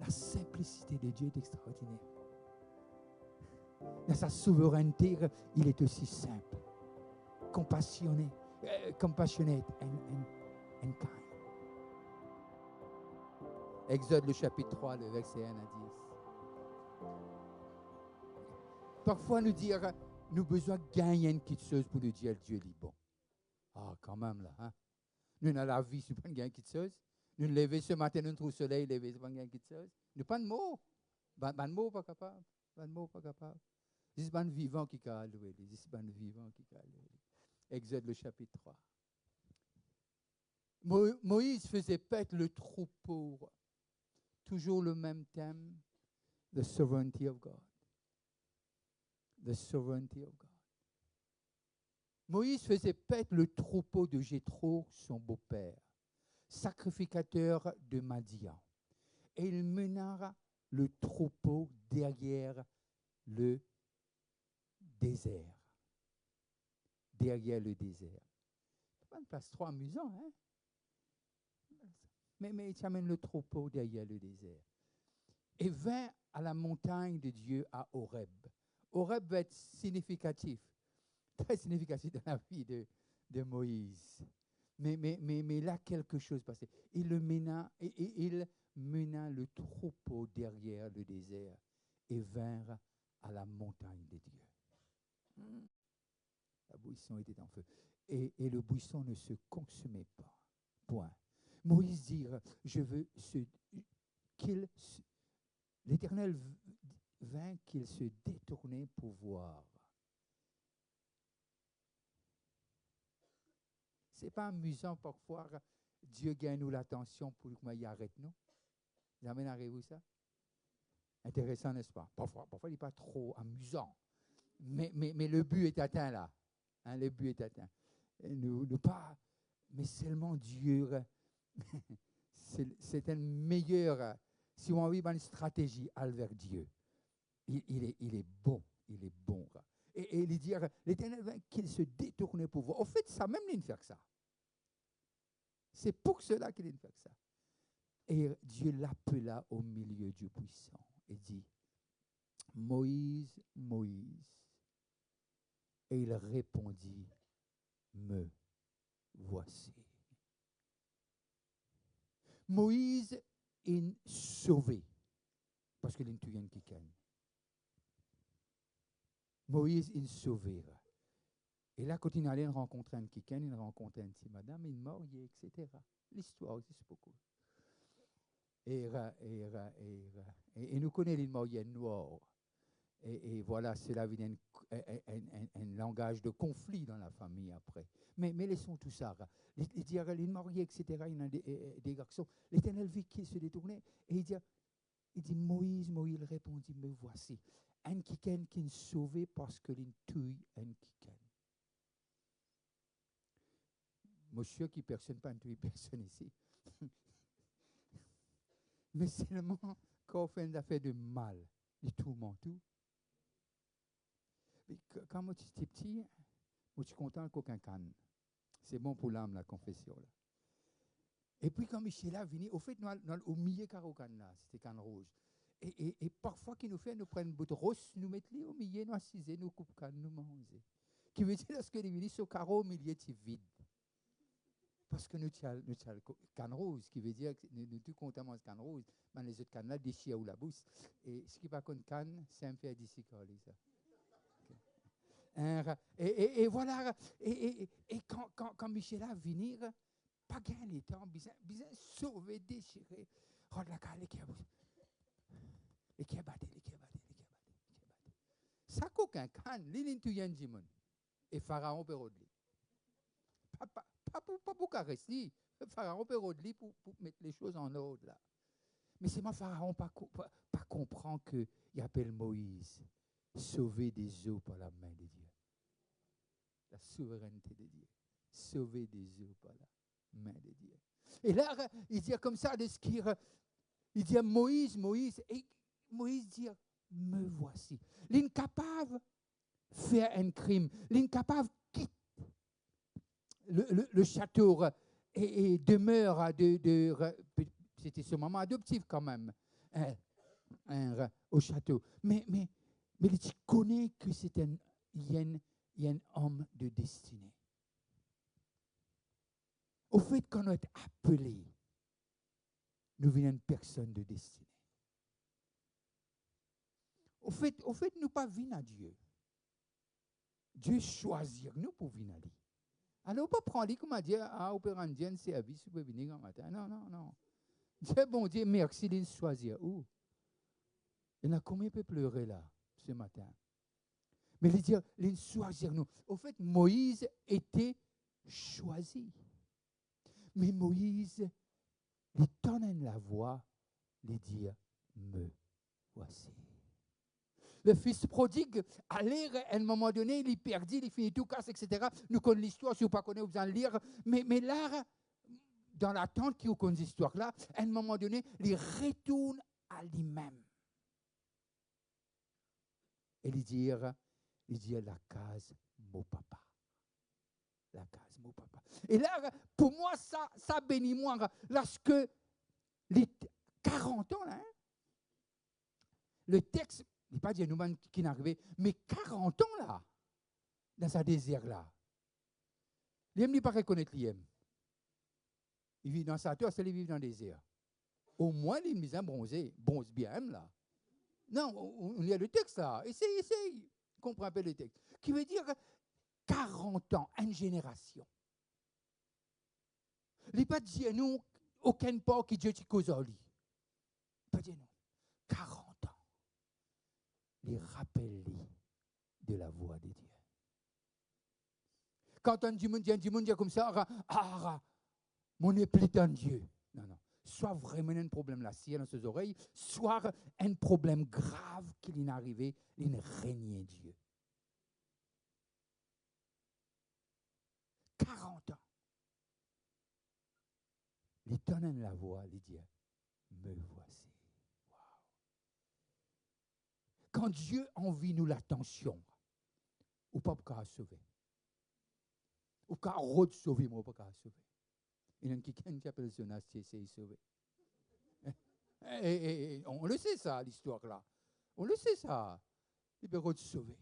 La simplicité de Dieu est extraordinaire. Dans sa souveraineté, il est aussi simple, compassionné, compassionate and kind. Exode le chapitre 3, le verset 1 à 10. Parfois nous dire, nous avons besoin de gagner une petite chose pour nous dire Dieu est bon. Ah, quand même là, hein? Nous dans la vie, ce n'est pas une gagner une petite chose. Nous nous lever ce matin, nous trouvons le soleil, lever, ce n'est pas une gagner une petite chose. Nous pas de mots. Pas de mots, pas capable. Pas de mots, pas capable. C'est pas un vivant qui a loué. C'est pas un vivant qui a loué. Exode le chapitre 3. Moïse faisait paître le troupeau. Toujours le même thème. The sovereignty of God. The sovereignty of God. Moïse faisait paître le troupeau de Jéthro, son beau-père, sacrificateur de Madian. Et il mena le troupeau derrière le désert. Derrière le désert. C'est pas une place trop amusante, hein? Mais il amène le troupeau derrière le désert. Et vint à la montagne de Dieu à Horeb. Horeb va être significatif, très significatif dans la vie de Moïse. Mais là, quelque chose passait. Il mena le troupeau derrière le désert et vinrent à la montagne de Dieu. La buisson était en feu. Et le buisson ne se consumait pas. Point. Moïse dit, je veux l'Éternel vint qu'il se détournait pour voir. C'est pas amusant parfois, Dieu gagne nous l'attention pour qu'il arrête nous. Jamais n'arrive-vous ça? Intéressant, n'est-ce pas? Parfois, il n'est pas trop amusant. Mais le but est atteint là. Hein, le but est atteint. Nous pas, mais seulement Dieu. C'est un meilleur, si on a une stratégie vers Dieu. Il est bon, il est bon. Et il dit, l'Éternel vint qu'il se détournait pour voir. Au fait, ça même il faire ça. C'est pour cela qu'il fait ça. Et Dieu l'appela au milieu du buisson et dit, Moïse, Moïse. Et il répondit, me voici. Moïse est sauvé parce qu'il est une qui gagne. Moïse est sauvé. Et là, quand il allait rencontrer un Kiken, il rencontrait une petite madame, il mariait, etc. L'histoire aussi, c'est beaucoup. Et nous connaissons les mariés noirs. Et voilà, cela vient un langage de conflit dans la famille après. Mais laissons tout ça. Les mariés, etc., il y a des garçons. L'Éternel vit qu'il se détournait. Et il dit Moïse, Moïse répondit, me voici. Un Kiken qui est sauvé parce que l'il tue un Kiken. Monsieur qui personne pas tué personne ici. Mais seulement quand on fait une affaire de mal, il tourmente tout. Quand moi j'étais petit, moi je suis content qu'aucun canne. C'est bon pour l'âme la confession là. Et puis quand Michel a venu, au fait au milieu carreau canne là, c'était canne rouge. Et parfois qu'il nous fait, nous prennent une bout de rose, nous mettons au milieu, nous assiser, nous coupons canne, nous manger. Qui veut dire lorsque les venus sur carreau au milieu, c'est vide. Parce que nous avons le canne rose, qui veut dire que nous sommes contents de canne rose, mais les autres cannes là déchirent ou la bouche. Et ce qui n'est pas qu'on canne, c'est un peu d'ici ça. Et voilà, et quand Michel a venu, pas gain les temps, bien sauver, déchirer. Oh la cale, qui a battu. Ça qu'aucun canne, l'île Jimon, et Pharaon Pérodli. Pas pour caresser, Pharaon Pérodli pour mettre les choses en ordre là. Mais c'est moi, Pharaon, pas comprend qu'il appelle Moïse, sauver des eaux par la main de Dieu. La souveraineté de Dieu. Sauver des eaux par la main de Dieu. Et là, il dit comme ça, il dit à Moïse, et Moïse dit, me voici. L'incapable fait un crime. L'incapable quitte le château et demeure, c'était ce moment adoptif quand même, au château. Mais tu connais que il y a un homme de destinée. Au fait, quand on est appelé, nous venons une personne de destinée. Au fait, nous pas venir à Dieu. Dieu choisit nous pour venir à lui. Alors, on ne peut pas prendre comme à dire, on peut rendre un service, on peut venir un matin. Non. Dieu, bon Dieu, merci de choisir. Où? Il y en a combien peut pleurer là, ce matin? Mais il dit, il choisir nous. Au fait, Moïse était choisi. Mais Moïse, il donne la voix, il dit, me voici. Le fils prodigue, allait à un moment donné, il perdit, il finit tout casse, etc. Nous connaissons l'histoire, si vous ne connaissez pas, vous allez lire. Mais là, dans l'attente qui vous connaît cette histoire-là, à un moment donné, il retourne à lui-même. Et il dit la case, mon papa. La case, mon papa. Et là, pour moi, ça bénit moi. Lorsque les 40 ans, là, le texte, il n'est pas dit nous qui est arrivé, mais 40 ans là, dans ce désert-là. L'homme n'est pas reconnaître l'homme. Il vit dans sa terre, c'est lui vivre dans le désert. Au moins, il est bronzé, bronze bien là. Non, on lit le texte là. Essaye. Comprends un peu le texte. Qui veut dire 40 ans, une génération. Il n'est pas dit nous, aucun pas qui Dieu t'y cause en lui. Il n'est pas dit non. 40 ans. Il rappelle de la voix de Dieu. Quand on dit comme ça, mon épée en Dieu. Non. Soit vraiment un problème là, si dans ses oreilles, soit un problème grave qu'il est arrivé, il règne Dieu. 40 ans. Il donne la voix, il dit, me voici. Wow. Quand Dieu envie nous l'attention, ou pas pour sauver. Ou pour sauver, moi, pas sauver. Il y en a qui appelle ce nasty, c'est sauver. Et on le sait ça, l'histoire là. On le sait ça. Il peut te sauver.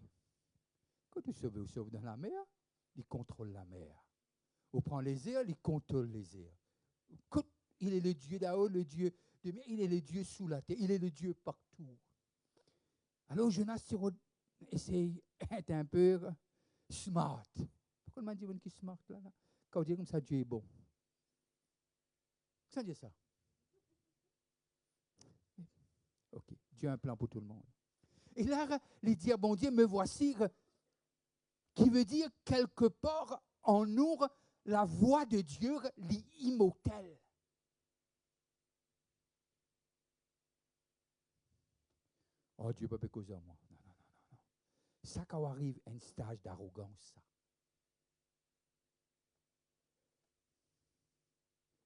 Quand tu sauves, vous sauvez dans la mer, il contrôle la mer. On prend les airs, il contrôle les airs. Il est le Dieu d'Ao, le Dieu de mer, il est le Dieu sous la terre, il est le Dieu partout. Alors Jonas essaye d'être un peu smart. Pourquoi on m'a dit qu'il est smart là? Quand on dit comme ça, Dieu est bon. Ça dit ça. Ok, Dieu a un plan pour tout le monde. Et là, il dit, bon Dieu, me voici, qui veut dire quelque part en nous, la voix de Dieu, l'immortel. Oh, Dieu ne peut pas causer en moi. Non. Ça, quand arrive un stage d'arrogance, ça.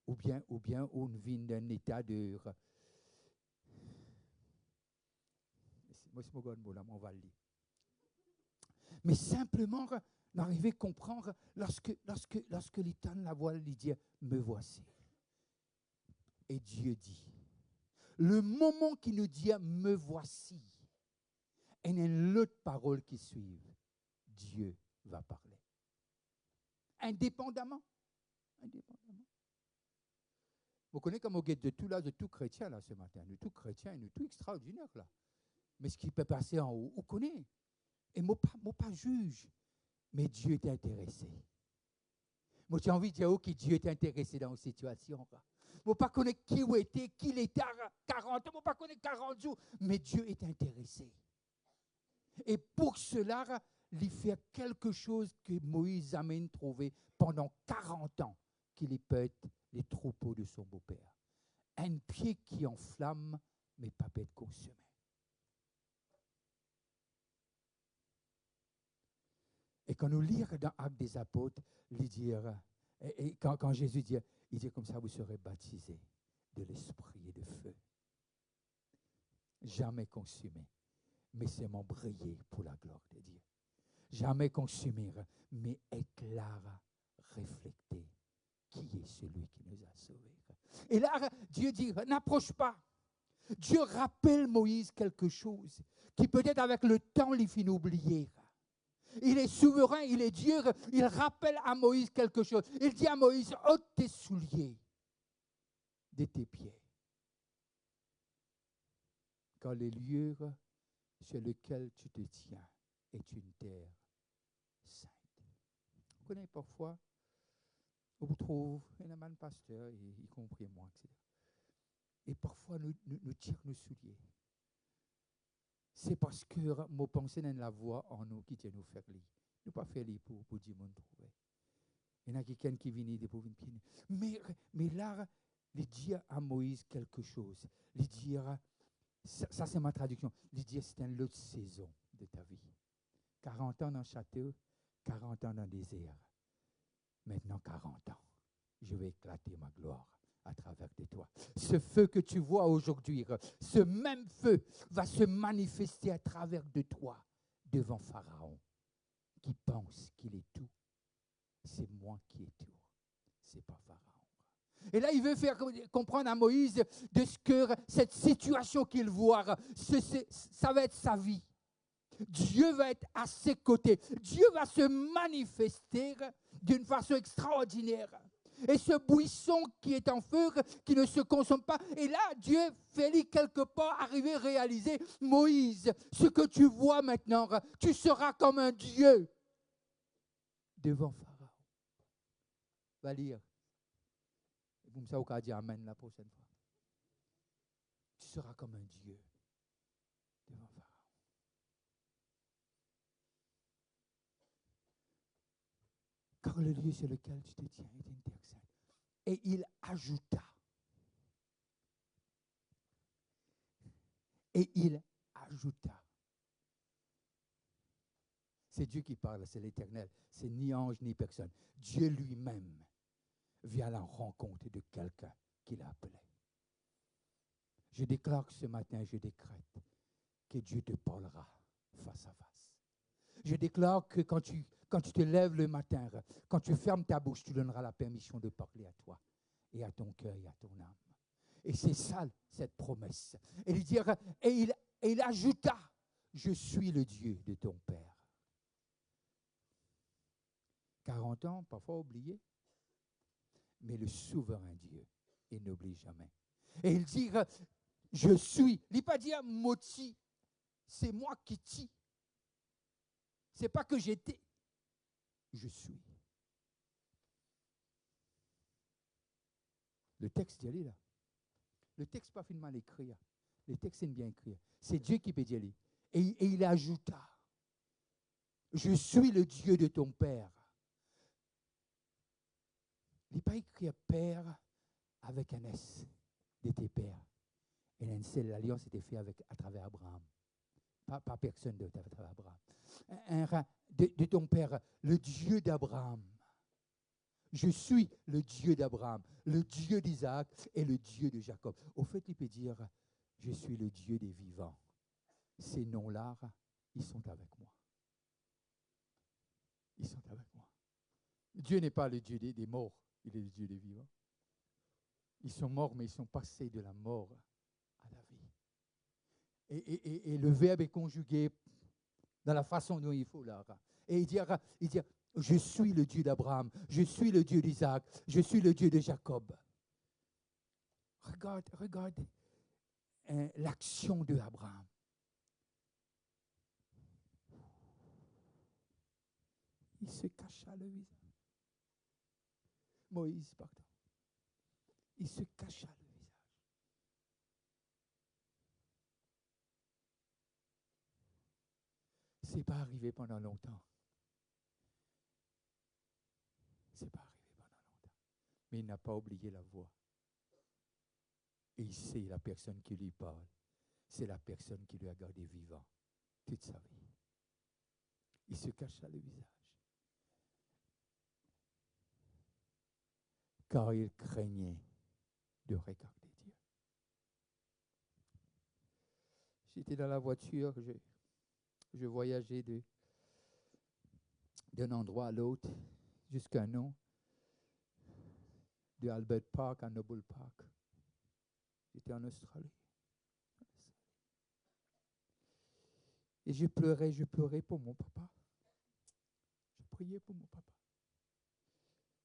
Ou bien on vit d'un état de... Moi, c'est mon gars de mot là, on va le lire. Mais simplement, d'arriver à comprendre, lorsque l'État la voix, il dit, me voici. Et Dieu dit, le moment qu'il nous dit, me voici, et il y a une autre parole qui suit, Dieu va parler. Indépendamment. Vous connaissez comme au guet de tout là, de tout chrétien là ce matin, de tout chrétien, de tout extraordinaire là. Mais ce qui peut passer en haut, on connaît. Et moi pas juge, mais Dieu est intéressé. Moi j'ai envie de dire que Dieu est intéressé dans une situation. Moi pas connaître qui il était à 40 ans, moi pas connaître 40 jours, mais Dieu est intéressé. Et pour cela, il fait quelque chose que Moïse a même trouvé pendant 40 ans, qu'il peut être les troupeaux de son beau-père. Un pied qui enflamme, mais pas peut être consumé. Et quand nous lisons dans Actes des Apôtres, quand Jésus dit, il dit comme ça, vous serez baptisés de l'esprit et de feu. Jamais consumé, mais seulement briller pour la gloire de Dieu. Jamais consumé, mais éclairé, refléter qui est celui qui nous a sauvés. Et là, Dieu dit, n'approche pas. Dieu rappelle Moïse quelque chose qui peut-être avec le temps lui fit oublier. Il est souverain, il est Dieu, il rappelle à Moïse quelque chose. Il dit à Moïse, ôte tes souliers de tes pieds. Car les lieux sur lesquels tu te tiens est une terre sainte. Vous connaissez parfois, on vous trouve, il y a un pasteur, y compris moi, etc. Et parfois, nous tirons nos souliers. C'est parce que nos pensées dans la voix en nous qui tient nous faire lire. Nous pas faire lire pour dire mon trouver. Il y en a quelqu'un qui vient de pour venir. Mais là, il dit à Moïse quelque chose. Il dit, ça c'est ma traduction, il dit c'est une autre saison de ta vie. 40 ans dans le château, 40 ans dans le désert. Maintenant 40 ans, je vais éclater ma gloire à travers de toi. Ce feu que tu vois aujourd'hui, ce même feu va se manifester à travers de toi devant Pharaon, qui pense qu'il est tout. C'est moi qui ai tout, c'est pas Pharaon. Et là, il veut faire comprendre à Moïse de ce que cette situation qu'il voit, ça va être sa vie. Dieu va être à ses côtés. Dieu va se manifester d'une façon extraordinaire. Et ce buisson qui est en feu, qui ne se consomme pas, et là, Dieu fait quelque part arriver à réaliser, Moïse, ce que tu vois maintenant, tu seras comme un Dieu devant Pharaon. Va lire. Vous me savez qu'à dire Amen la prochaine fois. Tu seras comme un Dieu devant Pharaon. Car le lieu sur lequel tu te tiens est une terre sainte. Et il ajouta. Et il ajouta. C'est Dieu qui parle, c'est l'Éternel. C'est ni ange ni personne. Dieu lui-même vient à la rencontre de quelqu'un qu'il a appelé. Je déclare que ce matin, je décrète que Dieu te parlera face à face. Je déclare que quand tu te lèves le matin, quand tu fermes ta bouche, tu donneras la permission de parler à toi et à ton cœur et à ton âme. Et c'est ça, cette promesse. Et il ajouta, je suis le Dieu de ton Père. 40 ans, parfois oublié, mais le souverain Dieu, il n'oublie jamais. Et il dit, je suis. Il n'a pas dit, Moti, c'est moi qui tue. Ce n'est pas que j'étais, je suis. Le texte, il est là. Le texte pas finement écrit. Le texte est bien écrit. C'est Dieu qui peut dire. Et il ajouta, je suis le Dieu de ton Père. Il n'est pas écrit Père avec un S de tes pères. Et l'alliance était faite à travers Abraham. Pas personne d'autre à travers Abraham. De ton Père, le Dieu d'Abraham. Je suis le Dieu d'Abraham, le Dieu d'Isaac et le Dieu de Jacob. Au fait, il peut dire, je suis le Dieu des vivants. Ces noms-là, ils sont avec moi. Ils sont avec moi. Dieu n'est pas le Dieu des morts, il est le Dieu des vivants. Ils sont morts, mais ils sont passés de la mort à la vie. Et le verbe est conjugué dans la façon dont il faut là. Et il dit, je suis le Dieu d'Abraham, je suis le Dieu d'Isaac, je suis le Dieu de Jacob. Regarde l'action de Abraham. Il se cacha le visage. Moïse, pardon. Il se cacha le visage. Ce n'est pas arrivé pendant longtemps. C'est pas arrivé pendant longtemps. Mais il n'a pas oublié la voix. Et il sait la personne qui lui parle. C'est la personne qui lui a gardé vivant toute sa vie. Il se cacha le visage. Car il craignait de regarder Dieu. J'étais dans la voiture, je voyageais d'un endroit à l'autre, jusqu'à un nom, de Albert Park à Noble Park. J'étais en Australie. Et je pleurais pour mon papa. Je priais pour mon papa.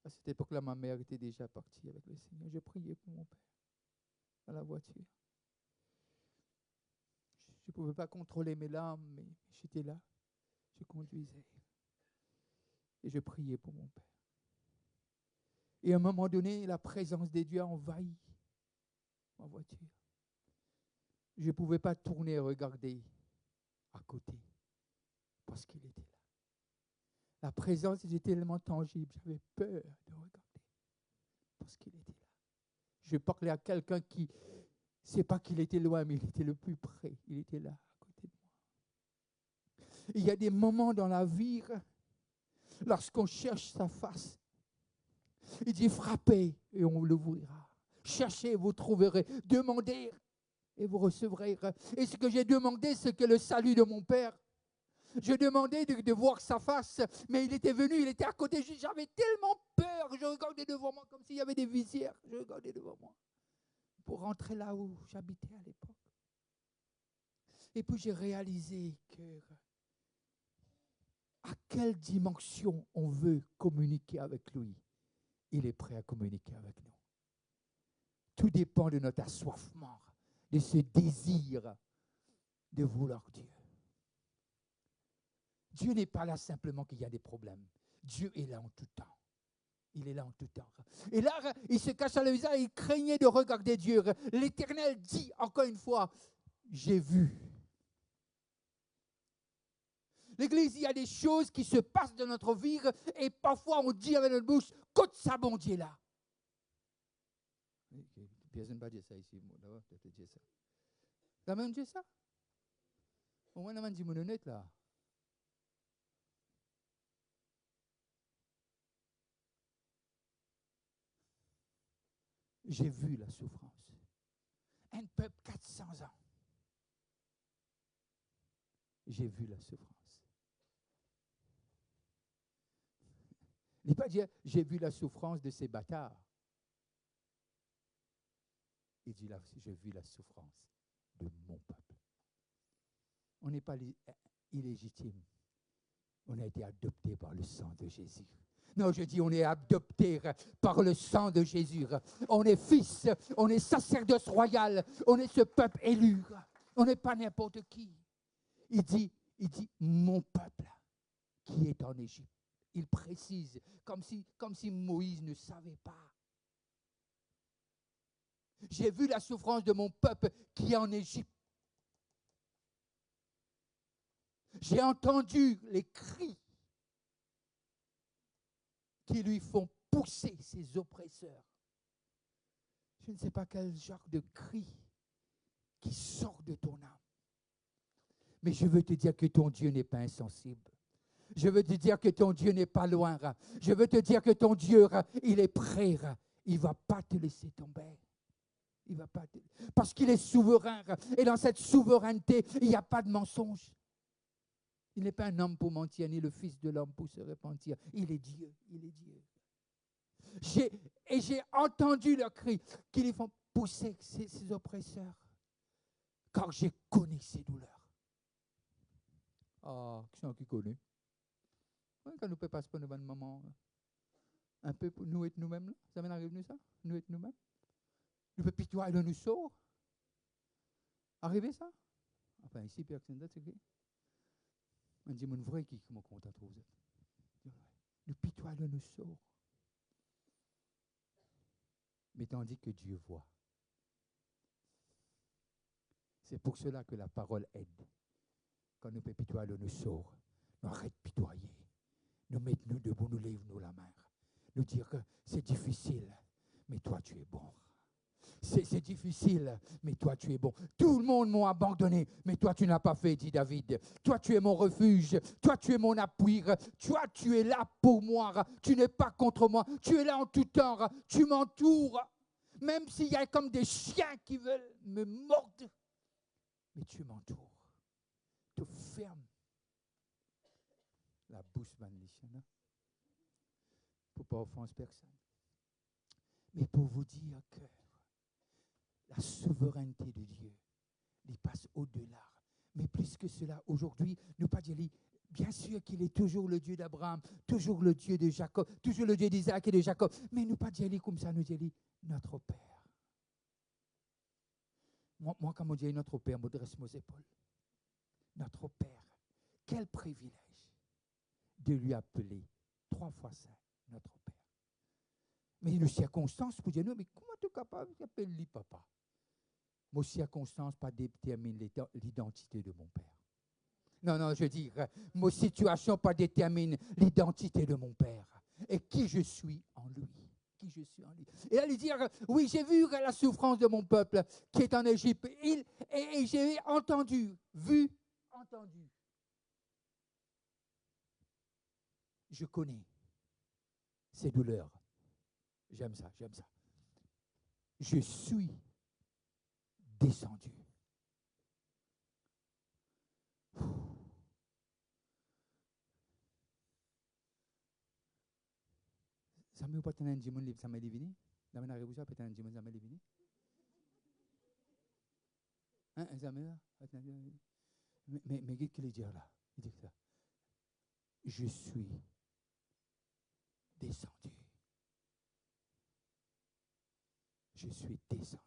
À cette époque-là, ma mère était déjà partie avec le Seigneur. Je priais pour mon père dans la voiture. Je ne pouvais pas contrôler mes larmes, mais j'étais là. Je conduisais. Et je priais pour mon père. Et à un moment donné, la présence de Dieu a envahi ma voiture. Je ne pouvais pas tourner et regarder à côté parce qu'il était là. La présence était tellement tangible, j'avais peur de regarder parce qu'il était là. Je parlais à quelqu'un qui, c'est pas qu'il était loin, mais il était le plus près. Il était là, à côté de moi. Il y a des moments dans la vie, lorsqu'on cherche sa face, il dit frappez et on l'ouvrira. Cherchez, vous trouverez. Demandez et vous recevrez. Et ce que j'ai demandé, c'est que le salut de mon père. Je demandais de voir sa face, mais il était venu, il était à côté. J'avais tellement peur. Je regardais devant moi comme s'il y avait des visières. Je regardais devant moi pour rentrer là où j'habitais à l'époque. Et puis j'ai réalisé que à quelle dimension on veut communiquer avec lui, il est prêt à communiquer avec nous. Tout dépend de notre assoiffement, de ce désir de vouloir Dieu. Dieu n'est pas là simplement qu'il y a des problèmes. Dieu est là en tout temps. Il est là en tout temps. Et là, il se cache à le visage, il craignait de regarder Dieu. L'Éternel dit encore une fois, j'ai vu. L'Église, il y a des choses qui se passent dans notre vie et parfois on dit avec notre bouche, côte ça, bon Dieu là. Personne ne va dire ça ici. D'abord, je te dire ça. Tu as même dit ça? Au moins, on a dit mon honnête là. J'ai vu la souffrance. Un peuple 400 ans. J'ai vu la souffrance. Il ne dit pas dire j'ai vu la souffrance de ces bâtards. Il dit là, j'ai vu la souffrance de mon peuple. On n'est pas illégitime. On a été adopté par le sang de Jésus. Non, je dis, on est adopté par le sang de Jésus. On est fils, on est sacerdoce royal, on est ce peuple élu. On n'est pas n'importe qui. Il dit, mon peuple qui est en Égypte. Il précise, comme si Moïse ne savait pas. J'ai vu la souffrance de mon peuple qui est en Égypte. J'ai entendu les cris qui lui font pousser ses oppresseurs. Je ne sais pas quel genre de cri qui sort de ton âme. Mais je veux te dire que ton Dieu n'est pas insensible. Je veux te dire que ton Dieu n'est pas loin. Je veux te dire que ton Dieu, il est prêt. Il ne va pas te laisser tomber. Il va pas te... Parce qu'il est souverain. Et dans cette souveraineté, il n'y a pas de mensonge. Il n'est pas un homme pour mentir, ni le fils de l'homme pour se repentir. Il est Dieu. Il est Dieu. J'ai entendu leur cri qui les font pousser ses oppresseurs. Car j'ai connu ces douleurs. Ah, qui sont qui connaît? Quand nous ne passons pas devant une maman, un peu pour nous être nous-mêmes, là. Ça m'en arrive nous ça? Nous être nous-mêmes? Nous peut pitoyer nous sort. Arrivé ça? Enfin, ici, personne d'autre, c'est qui? On dit, mon vrai qui, comment on t'a trouvé? Nous pitoyons nous sort. Mais tandis que Dieu voit. C'est pour cela que la parole aide. Quand nous pitoyons nous sort, nous arrêtons de pitoyer. Nous mettons nous debout, nous lèvons la main. Nous dire que c'est difficile, mais toi tu es bon. C'est difficile, mais toi tu es bon. Tout le monde m'a abandonné, mais toi tu n'as pas fait, dit David. Toi tu es mon refuge, toi tu es mon appui, toi tu es là pour moi, tu n'es pas contre moi, tu es là en tout temps, tu m'entoures, même s'il y a comme des chiens qui veulent me mordre, mais tu m'entoures, tu fermes la bouche maléfique, pour ne pas offenser personne. Mais pour vous dire que la souveraineté de Dieu, il passe au-delà Mais plus que cela, aujourd'hui, nous pas dire, bien sûr qu'il est toujours le Dieu d'Abraham, toujours le Dieu de Jacob, toujours le Dieu d'Isaac et de Jacob, mais nous pas dire comme ça, nous dire notre Père. Moi, quand on dit notre Père, je dresse mes épaules. Notre Père, quel privilège de lui appeler 3 fois saint, notre Père. Mais il y a une circonstance pour dire, non, mais comment tu es capable d'appeler lui papa? Mes circonstances pas déterminent l'identité de mon Père. Non, je veux dire, mes situations pas déterminent l'identité de mon Père. Et qui je suis en lui. Qui je suis en lui. Et là, il dit, oui, j'ai vu la souffrance de mon peuple qui est en Égypte. Et j'ai entendu, vu, entendu. Je connais ces douleurs. J'aime ça. Je suis descendu. Ça me pas un dimanche libre, ça m'a divini. Dans ma révolution, peut-être un dimanche, ça m'a divini. Hein, ça m'a. Mais qu'est-ce qu'il dit là? Il dit ça. Je suis descendu. Je suis descendu.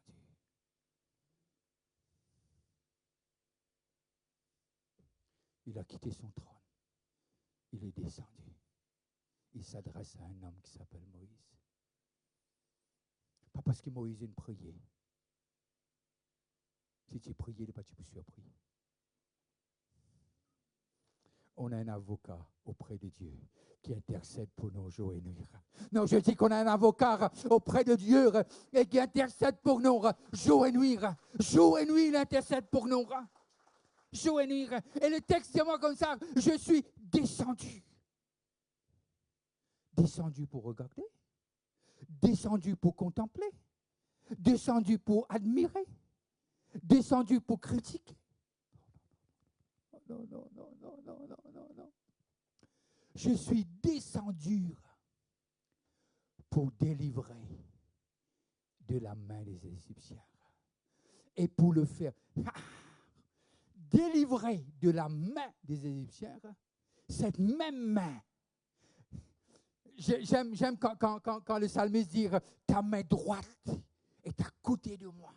Il a quitté son trône. Il est descendu. Il s'adresse à un homme qui s'appelle Moïse. Pas parce que Moïse a une prière. Si tu pries, il n'est pas surpris. On a un avocat auprès de Dieu qui intercède pour nos jours et nuits. Non, je dis qu'on a un avocat auprès de Dieu et qui intercède pour nous jour et nuit. Jour et nuit, il intercède pour nous. Jour et nuit. Et le texte dit moi comme ça, je suis descendu. Descendu pour regarder, descendu pour contempler, descendu pour admirer, descendu pour critiquer. Non. Je suis descendu pour délivrer de la main des Égyptiens. Et pour le faire, délivrer de la main des Égyptiens, cette même main. J'aime quand le psalmiste dit « Ta main droite est à côté de moi.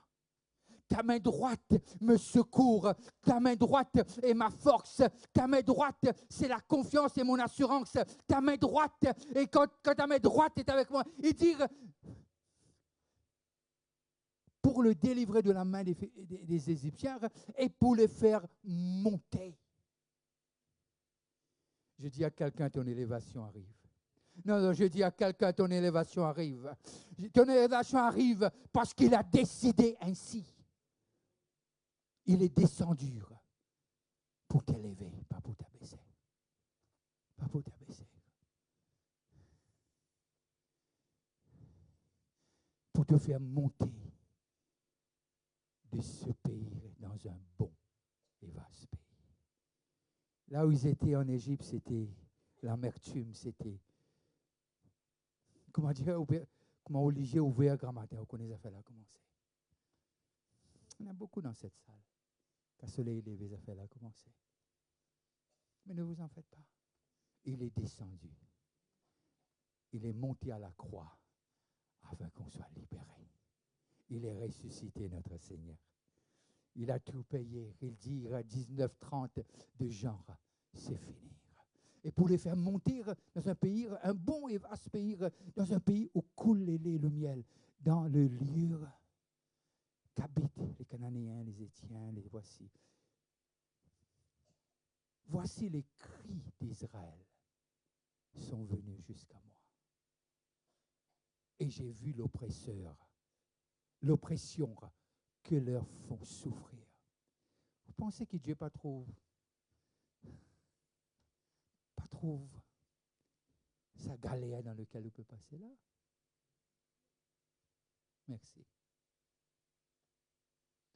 Ta main droite me secourt. Ta main droite est ma force. Ta main droite, c'est la confiance et mon assurance. Ta main droite, et quand ta main droite est avec moi, il dit pour le délivrer de la main des Égyptiens et pour les faire monter. » Je dis à quelqu'un, ton élévation arrive. Non, je dis à quelqu'un, ton élévation arrive. Ton élévation arrive parce qu'il a décidé ainsi. Il est descendu pour t'élever, pas pour t'abaisser. Pas pour t'abaisser. Pour te faire monter de ce pays dans un bon et vaste pays. Là où ils étaient en Égypte, c'était l'amertume, c'était comment Olivier ouvert grammaire, vous connaissez ça là, comment c'est. Il y en a beaucoup dans cette salle. Quand le soleil est levé, ça fait là, comment c'est. Mais ne vous en faites pas. Il est descendu. Il est monté à la croix afin qu'on soit libéré. Il est ressuscité, notre Seigneur. Il a tout payé. Il dit à 19:30 de genre, c'est fini. Et pour les faire monter dans un pays, un bon et vaste pays, dans un pays où coule le lait et le miel, dans le lieu qu'habitent les Cananéens, les Étiens, les voici. Voici les cris d'Israël sont venus jusqu'à moi. Et j'ai vu l'oppression que leur font souffrir. Vous pensez que Dieu pas trouve sa galère dans laquelle il peut passer là? Merci.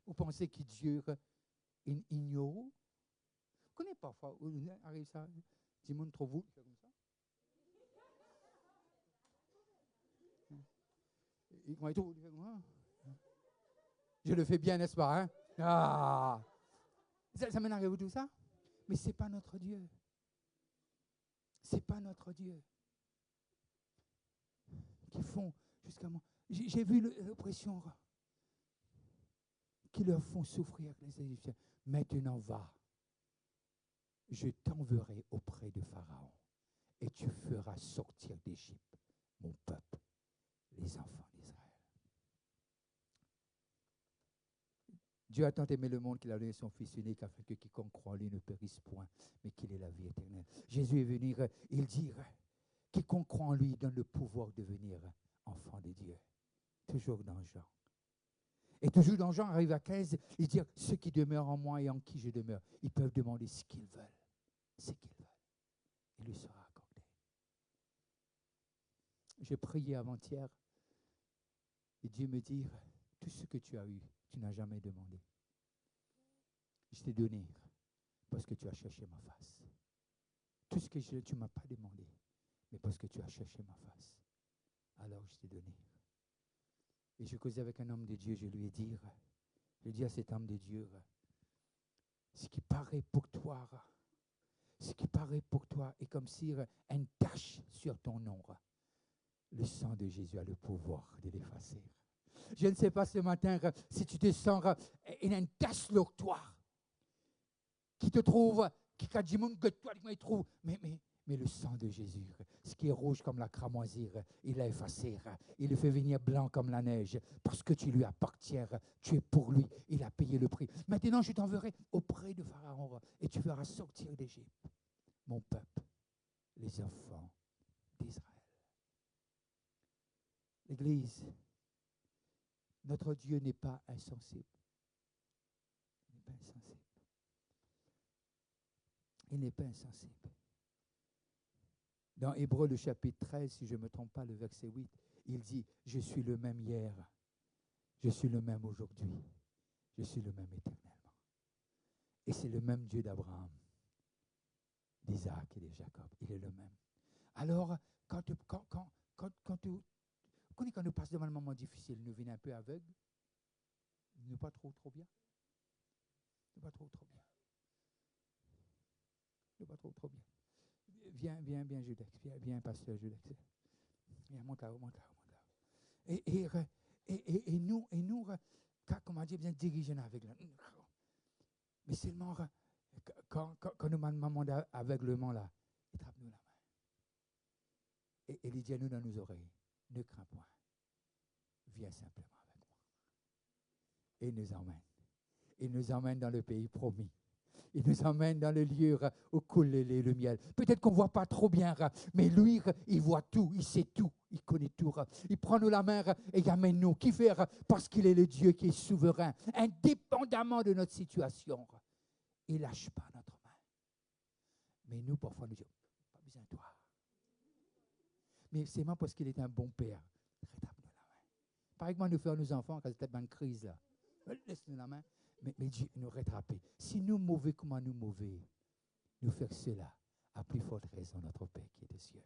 Vous pensez que Dieu ignore? Vous connaissez parfois, où arrive ça, dis-moi trop vous, comme ça. Je le fais bien, n'est-ce pas? Hein? Ah! Ça m'énerve tout ça? Mais ce n'est pas notre Dieu. Ce n'est pas notre Dieu. Qui font jusqu'à moi. J'ai vu l'oppression qui leur font souffrir, les Égyptiens. Maintenant va, je t'enverrai auprès de Pharaon et tu feras sortir d'Égypte mon peuple, les enfants d'Israël. Dieu a tant aimé le monde qu'il a donné son Fils unique afin que quiconque croit en lui ne périsse point, mais qu'il ait la vie éternelle. Jésus est venu, il dit, quiconque croit en lui donne le pouvoir de devenir enfant de Dieu. Toujours dans Jean. Et toujours dans Jean, arrive à 15, il dit, ceux qui demeurent en moi et en qui je demeure, ils peuvent demander ce qu'ils veulent. Ce qu'ils veulent. Il lui sera accordé. J'ai prié avant-hier et Dieu me dit, tout ce que tu as eu, tu n'as jamais demandé. Je t'ai donné parce que tu as cherché ma face. Tout ce que tu ne m'as pas demandé, mais parce que tu as cherché ma face. Alors je t'ai donné. Et je causais avec un homme de Dieu, je lui ai dit à cet homme de Dieu, ce qui paraît pour toi est comme si une tache sur ton nom. Le sang de Jésus a le pouvoir de l'effacer. Je ne sais pas ce matin si tu te sens une tache sur toi, qui te trouve, qui a du monde que toi, il trouve, mais le sang de Jésus, ce qui est rouge comme la cramoisie, il l'a effacé. Il le fait venir blanc comme la neige. Parce que tu lui appartiens, tu es pour lui. Il a payé le prix. Maintenant, je t'enverrai auprès de Pharaon et tu feras sortir d'Égypte mon peuple, les enfants d'Israël. L'Église, notre Dieu n'est pas insensible. Il n'est pas insensible. Il n'est pas insensible. Dans Hébreux, le chapitre 13, si je ne me trompe pas, le verset 8, il dit, je suis le même hier, je suis le même aujourd'hui, je suis le même éternellement. Et c'est le même Dieu d'Abraham, d'Isaac et de Jacob. Il est le même. Alors, quand nous passons devant un moment difficile, nous venons un peu aveugles, nous pas trop bien. Nous pas trop bien. Nous pas trop bien. Viens, Judex. Viens, pasteur Judex. Viens, monte là-haut. Et nous, comment dire, bien diriger avec là. Mais seulement, quand nous demandons d'aveuglement là, il trappe nous la main. Et il dit à nous dans nos oreilles, ne crains point. Viens simplement avec moi. Et il nous emmène. Il nous emmène dans le pays promis. Il nous emmène dans le lieu où coule le lait et le miel. Peut-être qu'on ne voit pas trop bien, mais lui, il voit tout, il sait tout, il connaît tout. Il prend nous la main et il amène nous. Qui fait? Parce qu'il est le Dieu qui est souverain, indépendamment de notre situation. Il ne lâche pas notre main. Mais nous, parfois, nous disons, pas besoin de toi. Mais c'est moi parce qu'il est un bon père. Rétape-nous la main. Par exemple, nous faire nos enfants quand c'était dans une crise, là. Laisse-nous la main. Mais Dieu nous rattraper. Si nous mauvais, comment nous mauvais, nous faire cela, à plus forte raison, notre Père qui est des cieux.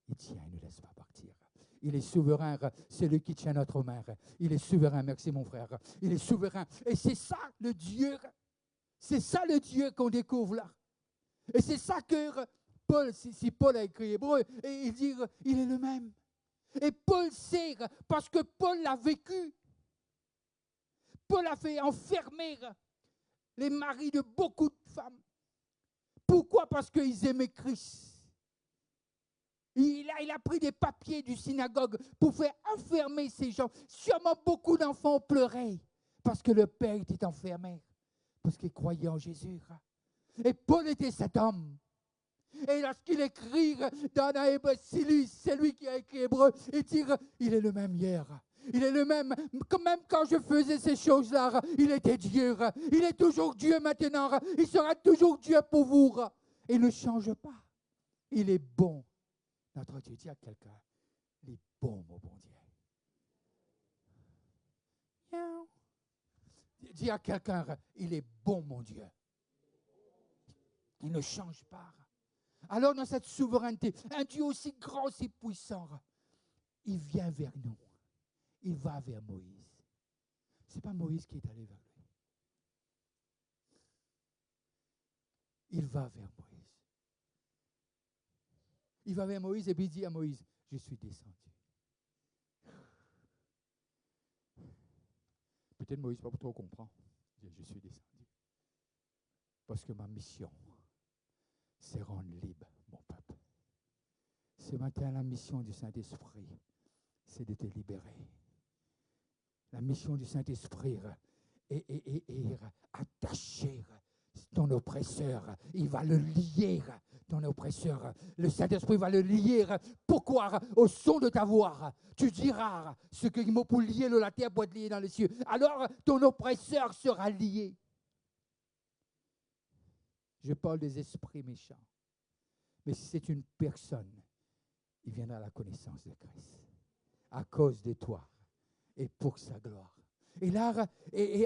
Il tient, il ne nous laisse pas partir. Il est souverain, c'est lui qui tient notre main. Il est souverain, merci mon frère. Il est souverain. Et c'est ça le Dieu. C'est ça le Dieu qu'on découvre là. Et c'est ça que Paul, si Paul a écrit Hébreu, et il dit, il est le même. Et Paul sait, parce que Paul l'a vécu. Paul a fait enfermer les maris de beaucoup de femmes. Pourquoi? Parce qu'ils aimaient Christ. Il a pris des papiers du synagogue pour faire enfermer ces gens. Sûrement beaucoup d'enfants pleuraient parce que le père était enfermé, parce qu'il croyait en Jésus. Et Paul était cet homme. Et lorsqu'il écrit dans Hébreu, c'est lui qui a écrit Hébreu, il dit, il est le même hier. Il est le même quand je faisais ces choses-là, il était Dieu. Il est toujours Dieu maintenant. Il sera toujours Dieu pour vous. Il ne change pas. Il est bon. Notre Dieu, dit à quelqu'un, il est bon, mon bon Dieu. Dis à quelqu'un, il est bon, mon Dieu. Il ne change pas. Alors, dans cette souveraineté, un Dieu aussi grand, aussi puissant, il vient vers nous. Il va vers Moïse. Ce n'est pas Moïse qui est allé vers lui. il va vers Moïse. Il va vers Moïse et puis il dit à Moïse, je suis descendu. Peut-être Moïse pas trop comprend. Je suis descendu. Parce que ma mission, c'est rendre libre mon peuple. Ce matin, la mission du Saint-Esprit, c'est de te libérer. La mission du Saint-Esprit est attacher ton oppresseur. Il va le lier, ton oppresseur. Le Saint-Esprit va le lier. Pourquoi? Au son de ta voix, tu diras ce qu'il m'a pour lier la terre pour être lié dans les cieux. Alors, ton oppresseur sera lié. Je parle des esprits méchants. Mais si c'est une personne, il viendra à la connaissance de Christ. À cause de toi et pour sa gloire. Et là,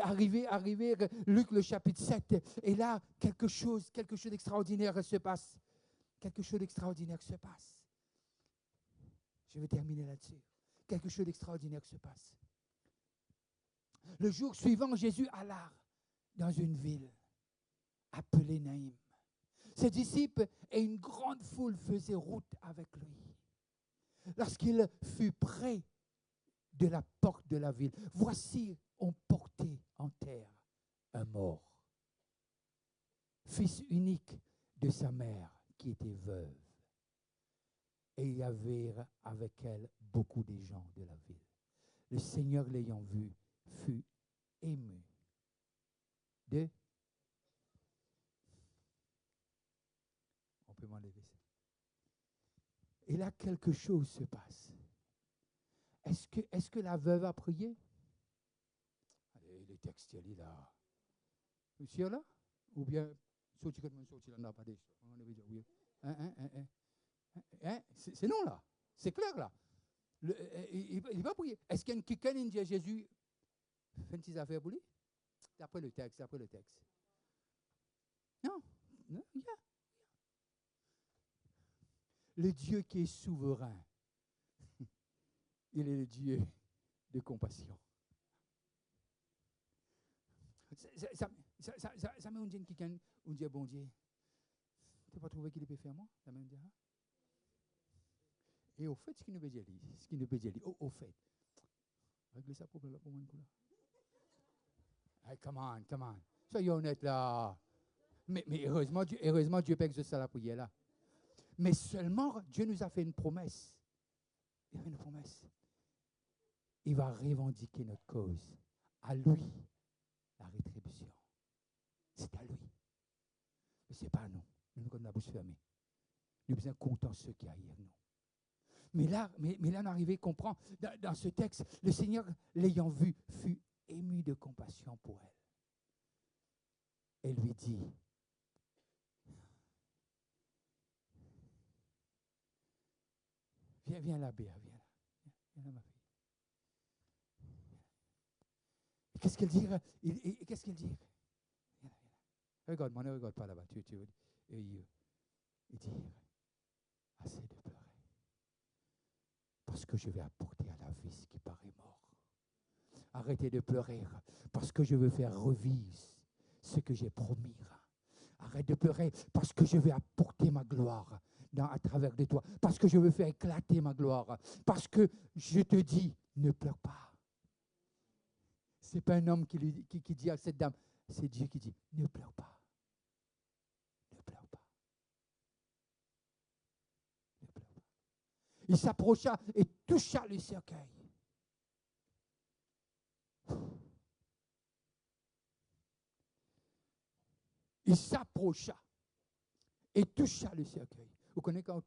arrivé, Luc le chapitre 7, et là, quelque chose d'extraordinaire se passe. Quelque chose d'extraordinaire se passe. Je vais terminer là-dessus. Quelque chose d'extraordinaire se passe. Le jour suivant, Jésus alla dans une ville appelée Naïm. Ses disciples et une grande foule faisaient route avec lui. Lorsqu'il fut près de la porte de la ville, voici, on portait en terre un mort, fils unique de sa mère qui était veuve. Et il y avait avec elle beaucoup de gens de la ville. Le Seigneur l'ayant vu fut ému de... On peut m'enlever ça. Et là, quelque chose se passe. Est-ce que la veuve a prié? Allez, les textes, il est là. Monsieur là? Ou bien, c'est non là. C'est clair là. Il va prier. Est-ce qu'il y a quelqu'un qui dit à Jésus, fais une petite affaire pour lui? D'après le texte. Non. Yeah. Le Dieu qui est souverain, il est le Dieu de compassion. Ça me dit quelqu'un, on dit bon Dieu, tu n'as pas trouvé qu'il peut faire moi? Ça me dit, hein? Et au fait, ce qui nous veut dire, au fait, régler ça problème pour moi. Hey, come on. Soyez honnête là. Mais heureusement, Dieu peut exaucer la prière là. Mais seulement, Dieu nous a fait une promesse. Il a fait une promesse. Il va revendiquer notre cause. À lui, la rétribution. C'est à lui. Mais ce n'est pas à nous. Nous, comme la bouche fermée. Nous sommes contents ceux qui arrivent nous. Mais là, on arrive à comprendre, dans ce texte, le Seigneur, l'ayant vu, fut ému de compassion pour elle. Elle lui dit, viens là, Béa, viens là, ma fille. Et qu'est-ce qu'elle dit? Qu'est-ce qu'elle dit? Regarde-moi, ne regarde pas là-bas. Il dit, assez de pleurer. Parce que je vais apporter à la vie ce qui paraît mort. Arrêtez de pleurer, parce que je veux faire revivre ce que j'ai promis. Arrête de pleurer, parce que je vais apporter ma gloire à travers de toi. Parce que je veux faire éclater ma gloire. Parce que je te dis, ne pleure pas. Ce n'est pas un homme qui dit à cette dame, c'est Dieu qui dit, ne pleure pas. Ne pleure pas. Ne pleure pas. Il s'approcha et toucha le cercueil. Il s'approcha et toucha le cercueil. Vous connaissez quand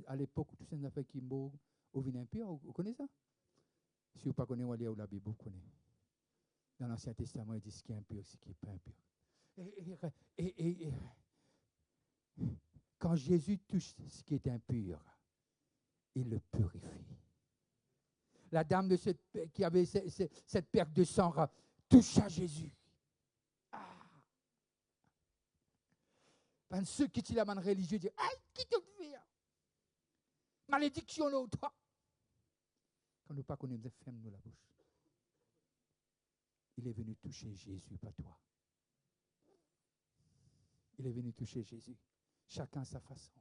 à l'époque, tous ces affaires qui mourent au vin impur, vous connaissez ça? Si vous ne connaissez pas, vous allez la Bible, vous connaissez. Dans l'Ancien Testament, il dit ce qui est impur, ce qui n'est pas impur. Et quand Jésus touche ce qui est impur, il le purifie. La dame qui avait cette perte de sang toucha Jésus. Ceux qui sont la man religieux disent, aïe, qui te fait? Malédiction là, toi. Quand nous ne connaissons pas, ferme-nous la bouche. Il est venu toucher Jésus, pas toi. Il est venu toucher Jésus, chacun à sa façon.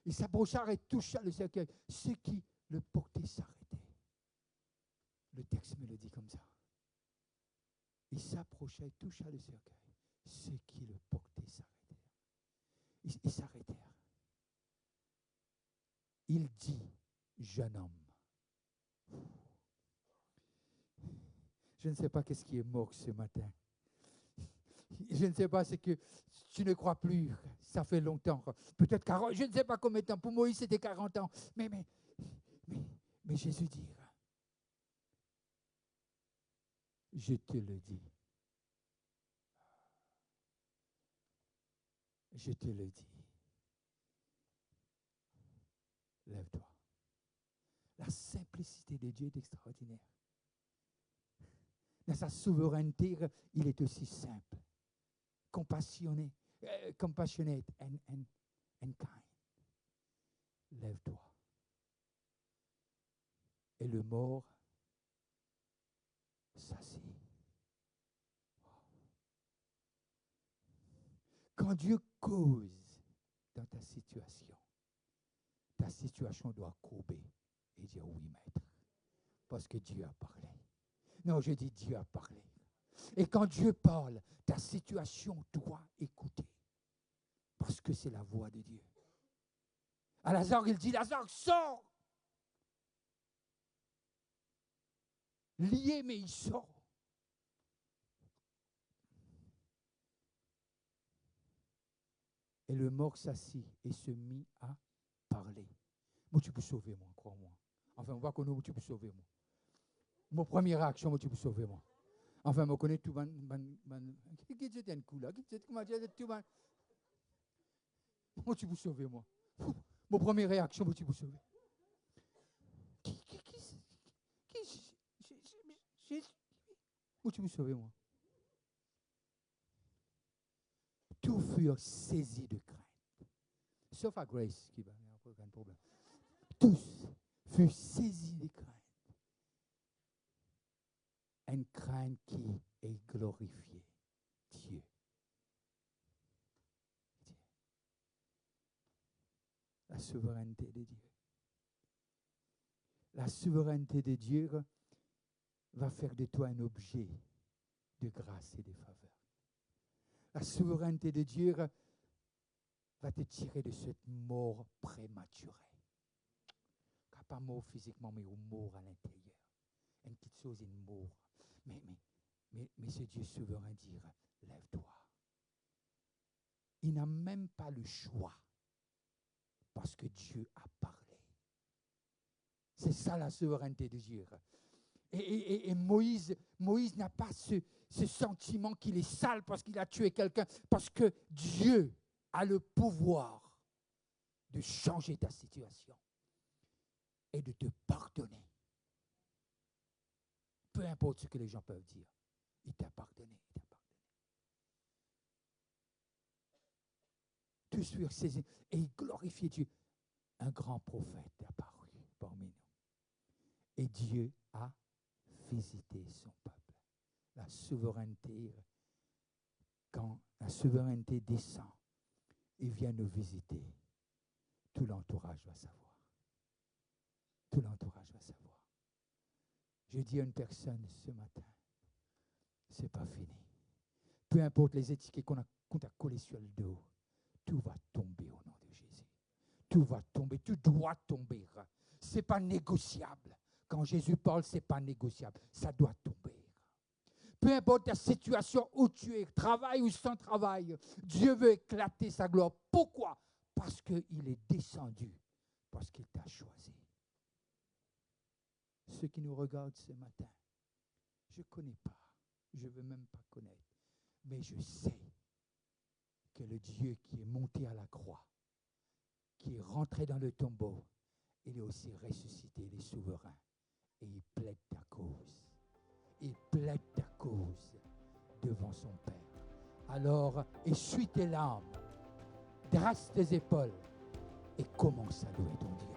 Il s'approcha et toucha le cercueil. Ceux qui le portaient s'arrêtaient. Le texte me le dit comme ça. Il s'approcha et toucha le cercueil. Ceux qui le portaient s'arrêtèrent. Ils s'arrêtèrent. Il dit, jeune homme. Je ne sais pas qu'est-ce qui est mort ce matin. Je ne sais pas, c'est que tu ne crois plus. Ça fait longtemps. Peut-être 40, je ne sais pas combien de temps. Pour Moïse, c'était 40 ans. Mais Jésus dit, je te le dis. Je te le dis. Lève-toi. La simplicité de Dieu est extraordinaire. Dans sa souveraineté, il est aussi simple. Compassionné, compassionate and kind. Lève-toi. Et le mort s'assit. Quand Dieu cause dans ta situation doit courber et dire oui, maître. Parce que Dieu a parlé. Non, je dis Dieu a parlé. Et quand Dieu parle, ta situation doit écouter. Parce que c'est la voix de Dieu. À Lazare, il dit, Lazare, sors. Lié, mais il sort. Et le mort s'assit et se mit à parler. Moi, tu peux sauver, moi, crois-moi. Enfin, on va connaître, tu peux sauver, moi. Mon première réaction, moi, tu peux sauver, moi. Enfin, je connais tout. Qui était un coup là? Comment dire tout? Moi, tu peux sauver, moi. Mon première réaction, moi, tu peux sauver. Moi, tu peux sauver, moi. Tous furent saisis de crainte. Sauf à Grace, qui va avoir aucun problème. Tous furent saisis de crainte. Une crainte qui est glorifiée. Dieu. La souveraineté de Dieu. La souveraineté de Dieu va faire de toi un objet de grâce et de faveur. La souveraineté de Dieu va te tirer de cette mort prématurée. Pas mort physiquement, mais mort à l'intérieur. Une petite chose, une mort. Mais ce Dieu souverain dire, lève-toi. Il n'a même pas le choix. Parce que Dieu a parlé. C'est ça la souveraineté de Dieu. Et Moïse n'a pas ce sentiment qu'il est sale parce qu'il a tué quelqu'un. Parce que Dieu a le pouvoir de changer ta situation et de te pardonner. Peu importe ce que les gens peuvent dire. Il t'a pardonné, il t'a pardonné. Tous furent saisis et ils glorifiaient Dieu. Un grand prophète est apparu parmi nous. Et Dieu a visité son peuple. La souveraineté, quand la souveraineté descend, il vient nous visiter. Tout l'entourage va savoir. Tout l'entourage va savoir. Je dis à une personne ce matin, c'est pas fini. Peu importe les étiquettes qu'on t'a collées sur le dos, tout va tomber au nom de Jésus. Tout va tomber, tout doit tomber. C'est pas négociable. Quand Jésus parle, c'est pas négociable. Ça doit tomber. Peu importe ta situation où tu es, travail ou sans travail, Dieu veut éclater sa gloire. Pourquoi? Parce qu'il est descendu, parce qu'il t'a choisi. Ceux qui nous regardent ce matin, je ne connais pas, je ne veux même pas connaître, mais je sais que le Dieu qui est monté à la croix, qui est rentré dans le tombeau, il est aussi ressuscité, il est souverain, et il plaide ta cause. Il plaide ta cause devant son Père. Alors, essuie tes larmes, dresse tes épaules et commence à louer ton Dieu.